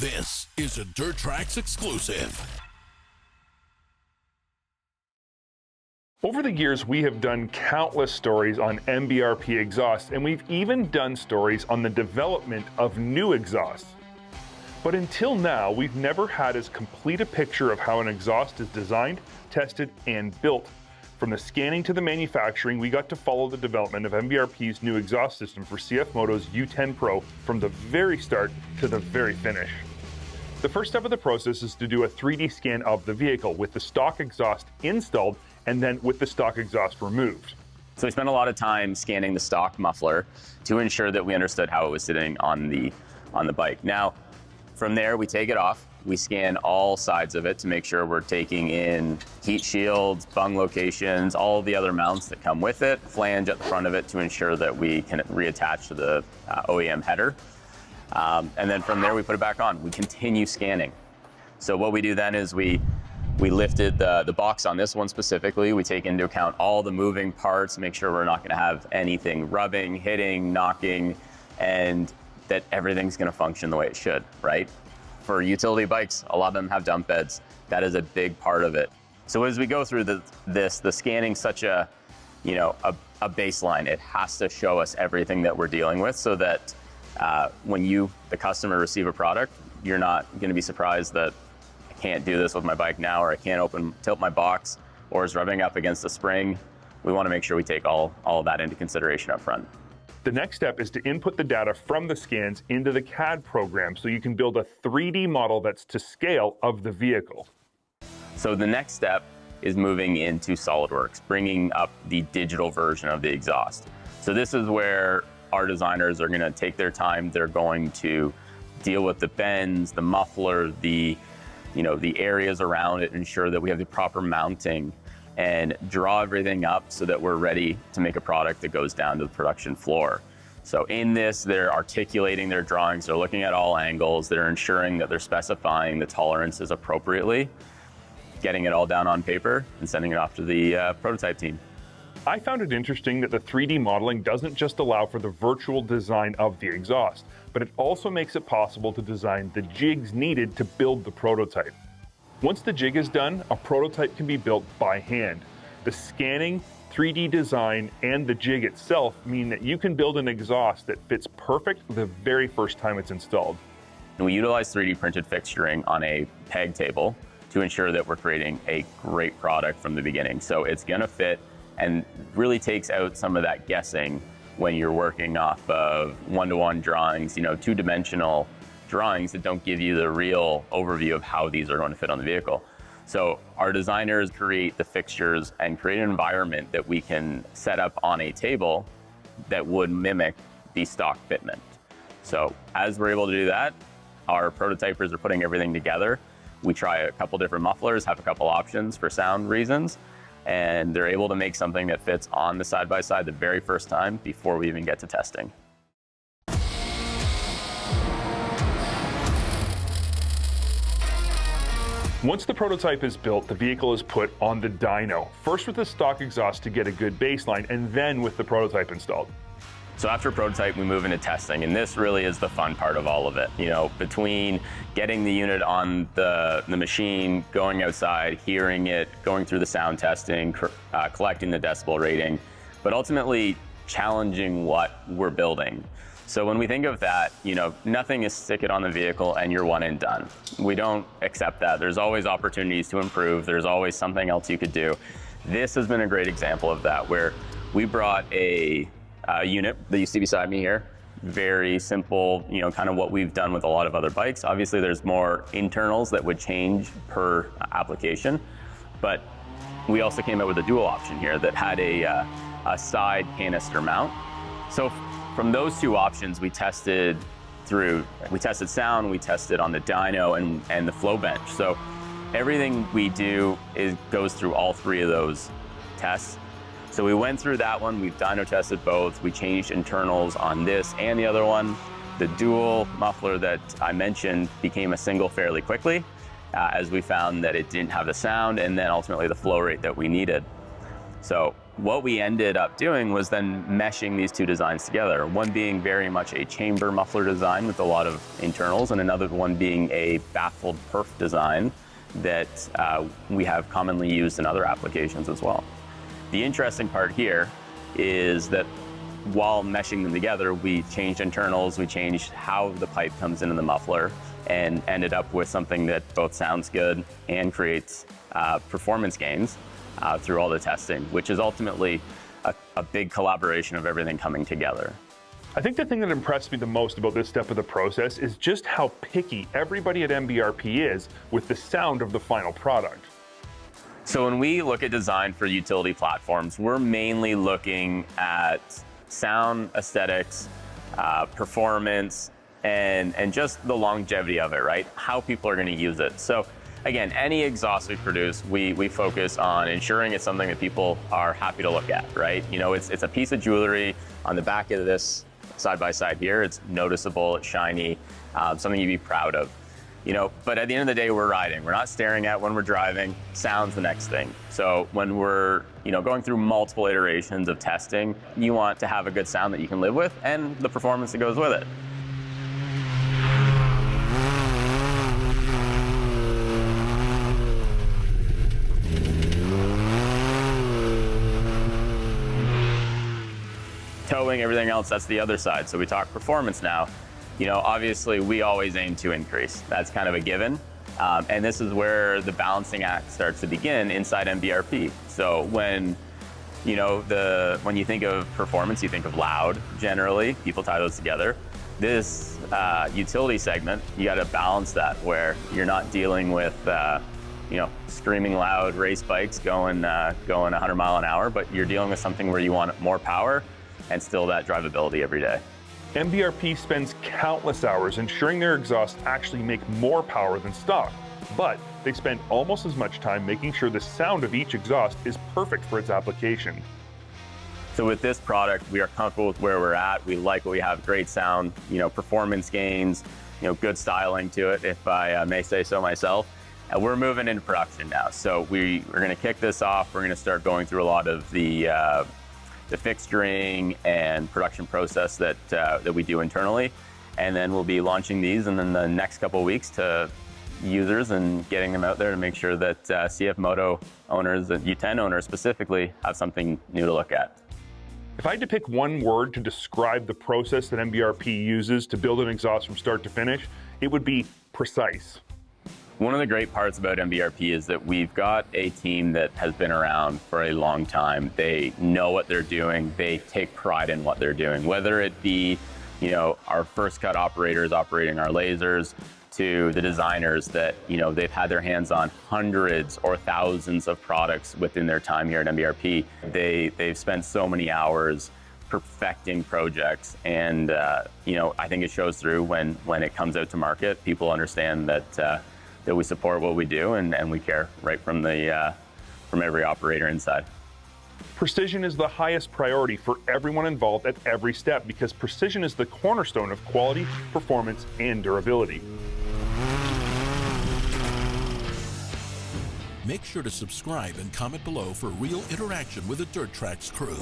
This is a Dirt Trax exclusive. Over the years, we have done countless stories on MBRP exhausts, and we've even done stories on the development of new exhausts. But until now, we've never had as complete a picture of how an exhaust is designed, tested, and built. From the scanning to the manufacturing, we got to follow the development of MBRP's new exhaust system for CFMOTO's U10 Pro from the very start to the very finish. The first step of the process is to do a 3D scan of the vehicle with the stock exhaust installed and then with the stock exhaust removed. So we spent a lot of time scanning the stock muffler to ensure that we understood how it was sitting on the bike. Now, from there, we take it off. We scan all sides of it to make sure we're taking in heat shields, bung locations, all the other mounts that come with it, flange at the front of it to ensure that we can reattach to the OEM header. And then from there, we put it back on. We continue scanning. So what we do then is we lifted the box on this one specifically. We take into account all the moving parts, make sure we're not going to have anything rubbing, hitting, knocking, and that everything's going to function the way it should, right? For utility bikes, a lot of them have dump beds. That is a big part of it. So as we go through the scanning's such a baseline. It has to show us everything that we're dealing with so that when you, the customer, receive a product, you're not going to be surprised that I can't do this with my bike now, or I can't tilt my box, or it's rubbing up against the spring. We want to make sure we take all of that into consideration up front. The next step is to input the data from the scans into the CAD program so you can build a 3D model that's to scale of the vehicle. So the next step is moving into SolidWorks, bringing up the digital version of the exhaust. So this is where our designers are going to take their time. They're going to deal with the bends, the muffler, the areas around it, ensure that we have the proper mounting, and draw everything up so that we're ready to make a product that goes down to the production floor. So in this, they're articulating their drawings, they're looking at all angles, they're ensuring that they're specifying the tolerances appropriately, getting it all down on paper, and sending it off to the prototype team. I found it interesting that the 3D modeling doesn't just allow for the virtual design of the exhaust, but it also makes it possible to design the jigs needed to build the prototype. Once the jig is done, a prototype can be built by hand. The scanning, 3D design, and the jig itself mean that you can build an exhaust that fits perfect the very first time it's installed. And we utilize 3D printed fixturing on a peg table to ensure that we're creating a great product from the beginning. So it's gonna fit and really takes out some of that guessing when you're working off of one-to-one drawings, two-dimensional drawings that don't give you the real overview of how these are going to fit on the vehicle. So our designers create the fixtures and create an environment that we can set up on a table that would mimic the stock fitment. So as we're able to do that, our prototypers are putting everything together. We try a couple different mufflers, have a couple options for sound reasons, and they're able to make something that fits on the side-by-side the very first time before we even get to testing. Once the prototype is built, the vehicle is put on the dyno, first with the stock exhaust to get a good baseline, and then with the prototype installed. So after prototype, we move into testing, and this really is the fun part of all of it. Between getting the unit on the machine, going outside, hearing it, going through the sound testing, collecting the decibel rating, but ultimately challenging what we're building. So when we think of that, nothing is stick it on the vehicle and you're one and done. We don't accept that. There's always opportunities to improve. There's always something else you could do. This has been a great example of that, where we brought a unit that you see beside me here. Very simple, kind of what we've done with a lot of other bikes. Obviously, there's more internals that would change per application, but we also came out with a dual option here that had a side canister mount. So from those two options, we tested sound, we tested on the dyno and the flow bench. So everything we do goes through all three of those tests. So we went through that one, we've dyno tested both, we changed internals on this and the other one. The dual muffler that I mentioned became a single fairly quickly, as we found that it didn't have the sound and then ultimately the flow rate that we needed. So What we ended up doing was then meshing these two designs together, one being very much a chamber muffler design with a lot of internals, and another one being a baffled perf design that we have commonly used in other applications as well. The interesting part here is that while meshing them together, we changed internals, we changed how the pipe comes into the muffler, and ended up with something that both sounds good and creates performance gains through all the testing, which is ultimately a big collaboration of everything coming together. I think the thing that impressed me the most about this step of the process is just how picky everybody at MBRP is with the sound of the final product. So when we look at design for utility platforms, we're mainly looking at sound, aesthetics, performance, and just the longevity of it, right? How people are going to use it. So again, any exhaust we produce, we focus on ensuring it's something that people are happy to look at, right? You know, it's a piece of jewelry on the back of this side by side here. It's noticeable, it's shiny, something you'd be proud of. You know, but at the end of the day, we're riding. We're not staring at when we're driving. Sound's the next thing. So when we're, going through multiple iterations of testing, you want to have a good sound that you can live with and the performance that goes with it. Towing, everything else, that's the other side. So we talk performance now. Obviously we always aim to increase. That's kind of a given. And this is where the balancing act starts to begin inside MBRP. So when you think of performance, you think of loud, generally. People tie those together. This utility segment, you got to balance that where you're not dealing with screaming loud race bikes going 100 mile an hour, but you're dealing with something where you want more power and still that drivability every day. MBRP spends countless hours ensuring their exhausts actually make more power than stock, but they spend almost as much time making sure the sound of each exhaust is perfect for its application. So with this product, we are comfortable with where we're at. We like what we have, great sound, performance gains, good styling to it, if I may say so myself. And we're moving into production now. So we're gonna kick this off. We're gonna start going through a lot of the fixturing and production process that we do internally. And then we'll be launching these in the next couple of weeks to users and getting them out there to make sure that CFMOTO owners, and U10 owners specifically, have something new to look at. If I had to pick one word to describe the process that MBRP uses to build an exhaust from start to finish, it would be precise. One of the great parts about MBRP is that we've got a team that has been around for a long time. They know what they're doing. They take pride in what they're doing, whether it be, our first cut operators operating our lasers, to the designers that, they've had their hands on hundreds or thousands of products within their time here at MBRP. They've spent so many hours perfecting projects, and I think it shows through when it comes out to market. People understand that we support what we do and we care right from every operator inside. Precision is the highest priority for everyone involved at every step because precision is the cornerstone of quality, performance, and durability. Make sure to subscribe and comment below for real interaction with the Trax crew.